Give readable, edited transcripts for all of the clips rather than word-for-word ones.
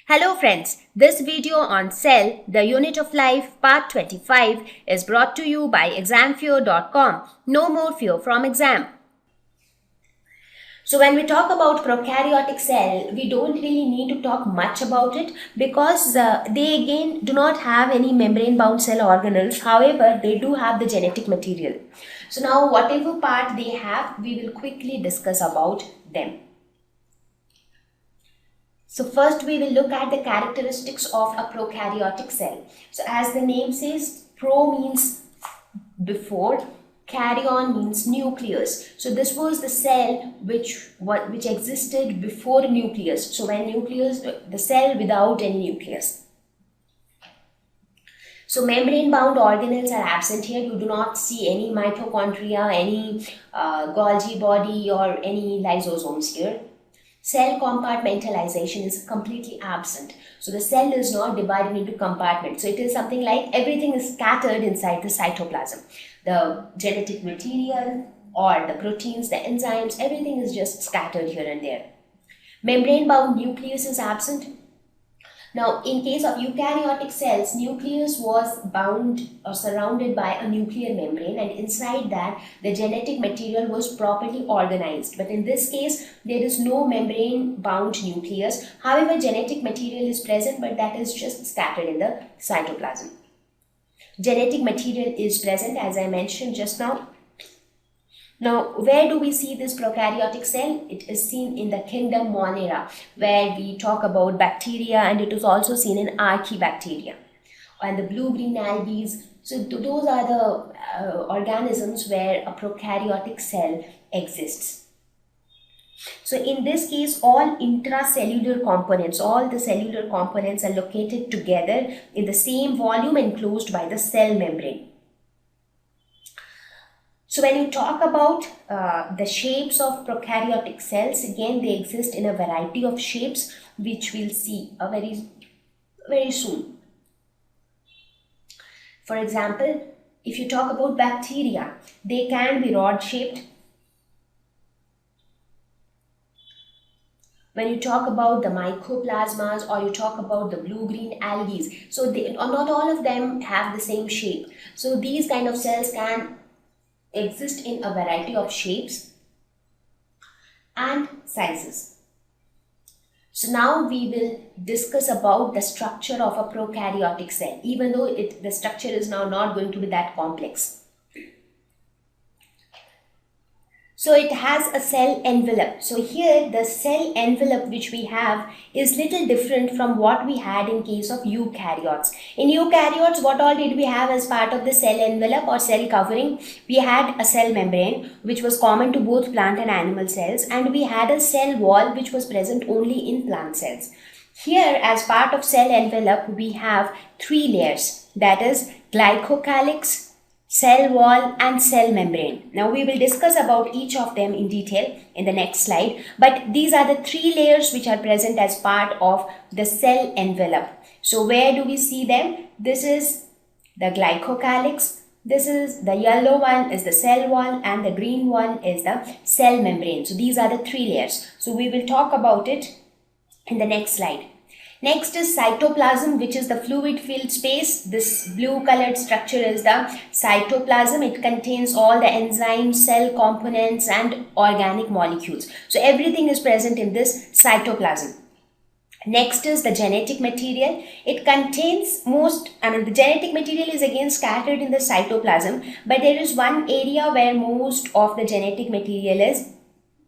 Hello friends, this video on Cell, the Unit of Life, Part 25 is brought to you by examfear.com. No more fear from exam. So when we talk about prokaryotic cell, we don't really need to talk much about it because they again do not have any membrane bound cell organelles. However, they do have the genetic material. So now whatever part they have, we will quickly discuss about them. So first we will look at the characteristics of a prokaryotic cell. So as the name says, pro means before, karyon means nucleus. So this was the cell which existed before nucleus. So when nucleus, the cell without any nucleus. So membrane bound organelles are absent here. You do not see any mitochondria, any Golgi body or any lysosomes here. Cell compartmentalization is completely absent. So the cell is not divided into compartments. So it is something like everything is scattered inside the cytoplasm. The genetic material or the proteins, the enzymes, everything is just scattered here and there. Membrane bound nucleus is absent. Now, in case of eukaryotic cells, nucleus was bound or surrounded by a nuclear membrane, and inside that, the genetic material was properly organized. But in this case, there is no membrane bound nucleus. However, genetic material is present, but that is just scattered in the cytoplasm. Genetic material is present, as I mentioned just now. Now, where do we see this prokaryotic cell? It is seen in the kingdom Monera, where we talk about bacteria, and it is also seen in archaebacteria and the blue-green algae. So those are the organisms where a prokaryotic cell exists. So in this case, all intracellular components, all the cellular components are located together in the same volume enclosed by the cell membrane. So when you talk about the shapes of prokaryotic cells, again they exist in a variety of shapes which we'll see very soon. For example, if you talk about bacteria, they can be rod shaped. When you talk about the mycoplasmas or you talk about the blue-green algae, so not all of them have the same shape. So these kind of cells can exist in a variety of shapes and sizes. So now we will discuss about the structure of a prokaryotic cell, even though the structure is now not going to be that complex. So it has a cell envelope. So here the cell envelope which we have is little different from what we had in case of eukaryotes. In eukaryotes, what all did we have as part of the cell envelope or cell covering? We had a cell membrane which was common to both plant and animal cells, and we had a cell wall which was present only in plant cells. Here as part of cell envelope we have three layers, that is glycocalyx, cell wall and cell membrane. Now we will discuss about each of them in detail in the next slide, but these are the three layers which are present as part of the cell envelope. So where do we see them? This is the glycocalyx, this is the yellow one is the cell wall, and the green one is the cell membrane. So these are the three layers. So we will talk about it in the next slide. Next is cytoplasm, which is the fluid filled space. This blue colored structure is the cytoplasm. It contains all the enzymes, cell components and organic molecules. So everything is present in this cytoplasm. Next is the genetic material. It contains the genetic material is again scattered in the cytoplasm, but there is one area where most of the genetic material is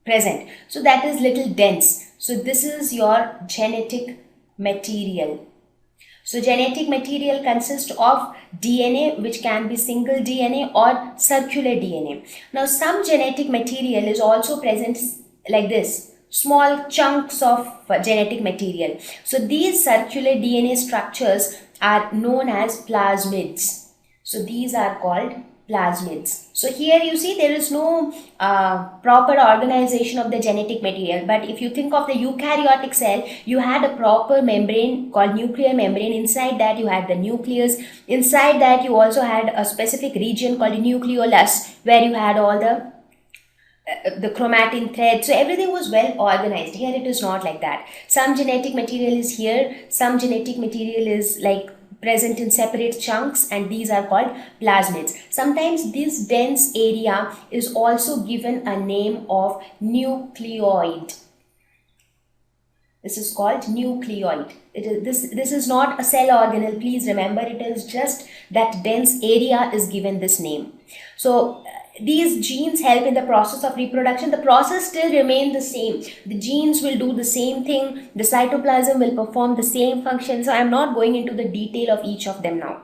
present. So that is little dense. So this is your genetic material. So genetic material consists of DNA, which can be single DNA or circular DNA. Now some genetic material is also present like this, small chunks of genetic material. So these circular DNA structures are known as plasmids. So these are called plasmids. So here you see there is no proper organization of the genetic material, but if you think of the eukaryotic cell, you had a proper membrane called nuclear membrane. Inside that you had the nucleus. Inside that you also had a specific region called nucleolus, where you had all the the chromatin thread. So everything was well organized. Here it is not like that. Some genetic material is here, some genetic material is like present in separate chunks, and these are called plasmids. Sometimes this dense area is also given a name of nucleoid. This is called nucleoid. This is not a cell organelle. Please remember, it is just that dense area is given this name. So these genes help in the process of reproduction. The process still remains the same. The genes will do the same thing. The cytoplasm will perform the same function. So I am not going into the detail of each of them now.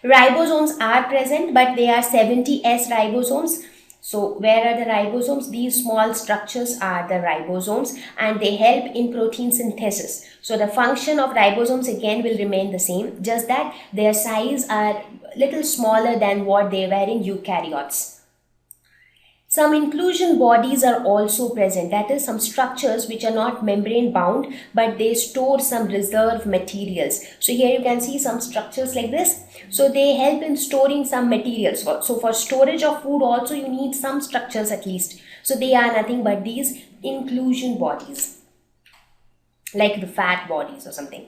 Ribosomes are present, but they are 70S ribosomes. So where are the ribosomes? These small structures are the ribosomes, and they help in protein synthesis. So the function of ribosomes again will remain the same, just that their size are little smaller than what they were in eukaryotes. Some inclusion bodies are also present, that is, some structures which are not membrane bound, but they store some reserve materials. So here you can see some structures like this. So they help in storing some materials. So for storage of food also you need some structures at least. So they are nothing but these inclusion bodies, like the fat bodies or something.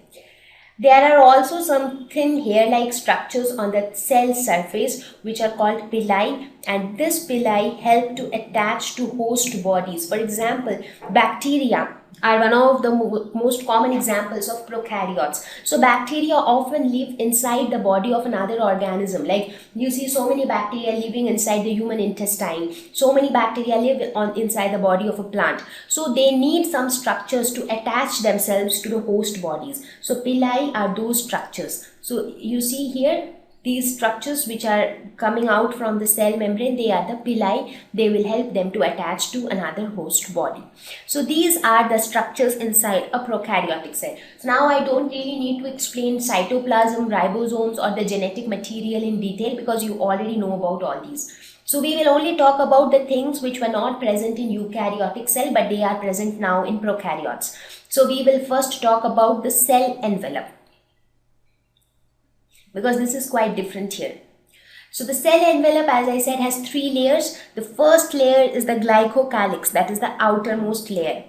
There are also some thin hair-like structures on the cell surface which are called pili, and this pili help to attach to host bodies. For example, bacteria are one of the most common examples of prokaryotes. So bacteria often live inside the body of another organism. Like you see so many bacteria living inside the human intestine. So many bacteria live inside the body of a plant. So they need some structures to attach themselves to the host bodies. So pili are those structures. So you see here, these structures which are coming out from the cell membrane, they are the pili. They will help them to attach to another host body. So these are the structures inside a prokaryotic cell. So now I don't really need to explain cytoplasm, ribosomes, or the genetic material in detail, because you already know about all these. So we will only talk about the things which were not present in eukaryotic cell, but they are present now in prokaryotes. So we will first talk about the cell envelope, because this is quite different here. So the cell envelope, as I said, has 3 layers. The first layer is the glycocalyx, that is the outermost layer.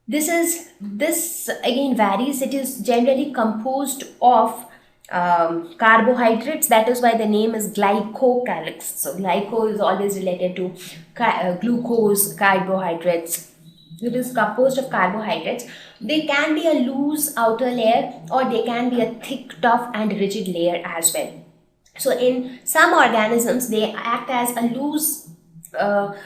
This again varies. It is generally composed of carbohydrates. That is why the name is glycocalyx. So glyco is always related to glucose, carbohydrates. It is composed of carbohydrates. They can be a loose outer layer, or they can be a thick, tough and rigid layer as well. So in some organisms, they act as a loose,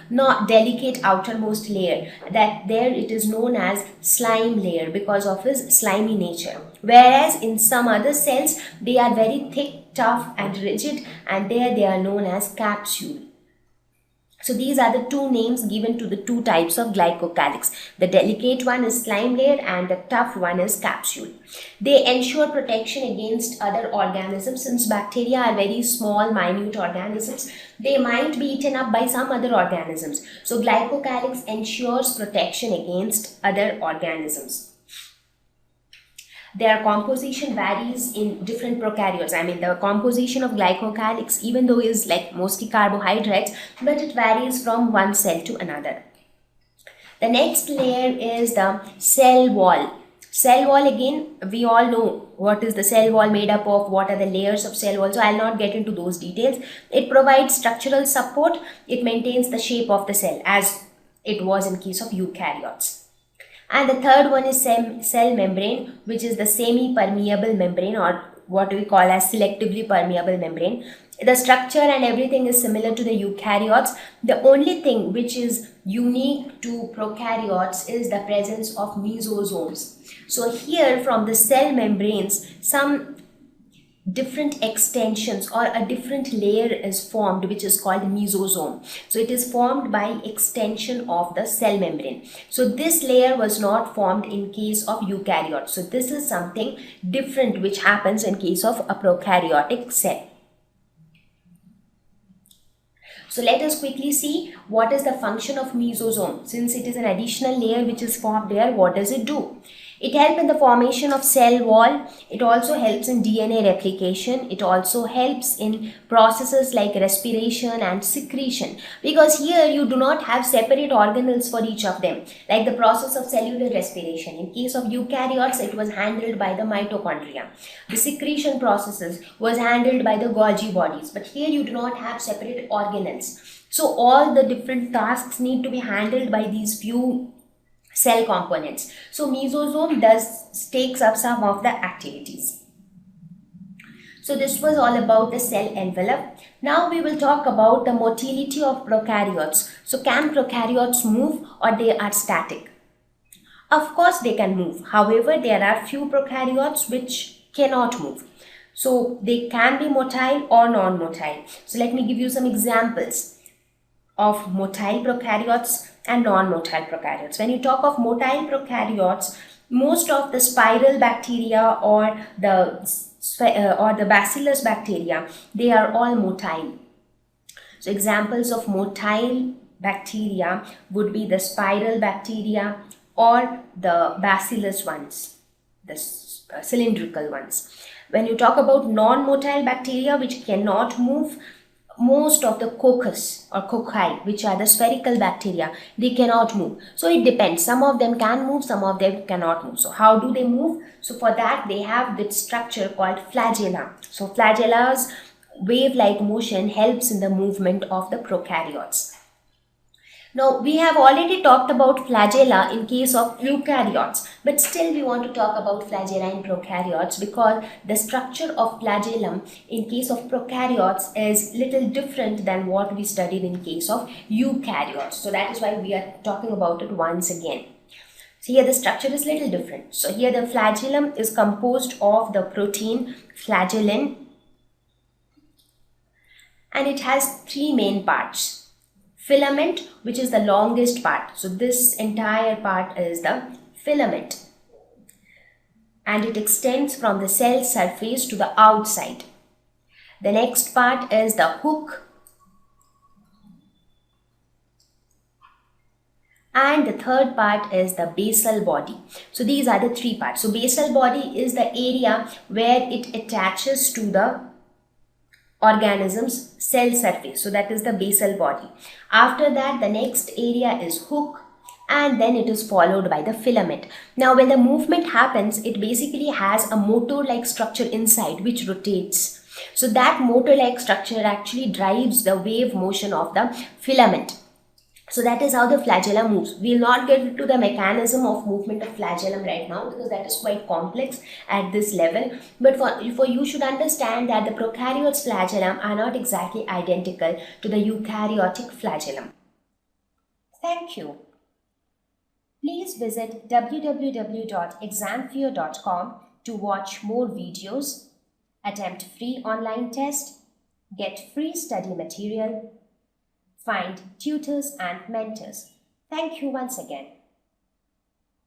not delicate outermost layer. That there it is known as slime layer because of its slimy nature. Whereas in some other cells, they are very thick, tough and rigid, and there they are known as capsule. So these are the two names given to the two types of glycocalyx. The delicate one is slime layer and the tough one is capsule. They ensure protection against other organisms. Since bacteria are very small, minute organisms, they might be eaten up by some other organisms. So glycocalyx ensures protection against other organisms. Their composition varies in different prokaryotes. I mean, the composition of glycocalyx, even though is like mostly carbohydrates, but it varies from one cell to another. The next layer is the cell wall. Cell wall, again, we all know what is the cell wall made up of, what are the layers of cell wall. So I'll not get into those details. It provides structural support. It maintains the shape of the cell as it was in case of eukaryotes. And the third one is cell membrane, which is the semi-permeable membrane, or what we call as selectively permeable membrane. The structure and everything is similar to the eukaryotes. The only thing which is unique to prokaryotes is the presence of mesosomes. So here from the cell membranes, some different extensions or a different layer is formed, which is called mesosome. So it is formed by extension of the cell membrane. So this layer was not formed in case of eukaryotes. So this is something different which happens in case of a prokaryotic cell. So let us quickly see what is the function of mesosome. Since it is an additional layer which is formed there, what does it do? It helps in the formation of cell wall. It also helps in DNA replication. It also helps in processes like respiration and secretion, because here you do not have separate organelles for each of them, like the process of cellular respiration. In case of eukaryotes, it was handled by the mitochondria. The secretion processes was handled by the Golgi bodies, but here you do not have separate organelles. So all the different tasks need to be handled by these few cell components. So mesosome takes up some of the activities. So this was all about the cell envelope. Now we will talk about the motility of prokaryotes. So can prokaryotes move or they are static? Of course they can move. However, there are few prokaryotes which cannot move. So they can be motile or non-motile. So let me give you some examples of motile prokaryotes and non-motile prokaryotes. When you talk of motile prokaryotes, most of the spiral bacteria or the bacillus bacteria, they are all motile. So examples of motile bacteria would be the spiral bacteria or the bacillus ones, the cylindrical ones. When you talk about non-motile bacteria which cannot move, most of the coccus or cocci, which are the spherical bacteria, they cannot move. So it depends. Some of them can move, some of them cannot move. So how do they move? So for that they have this structure called flagella. So flagella's wave-like motion helps in the movement of the prokaryotes. Now we have already talked about flagella in case of eukaryotes, but still we want to talk about flagella in prokaryotes because the structure of flagellum in case of prokaryotes is little different than what we studied in case of eukaryotes. So that is why we are talking about it once again. So here the structure is little different. So here the flagellum is composed of the protein flagellin, and it has three main parts. Filament, which is the longest part. So this entire part is the filament, and it extends from the cell surface to the outside. The next part is the hook, and the third part is the basal body. So these are the three parts. So basal body is the area where it attaches to the organism's cell surface. So that is the basal body. After that, the next area is hook, and then it is followed by the filament. Now when the movement happens, it basically has a motor-like structure inside which rotates. So that motor-like structure actually drives the wave motion of the filament. So that is how the flagella moves. We will not get into the mechanism of movement of flagellum right now because that is quite complex at this level. But for you should understand that the prokaryotes flagellum are not exactly identical to the eukaryotic flagellum. Thank you. Please visit www.examfear.com to watch more videos, attempt free online test, get free study material, find tutors and mentors. Thank you once again.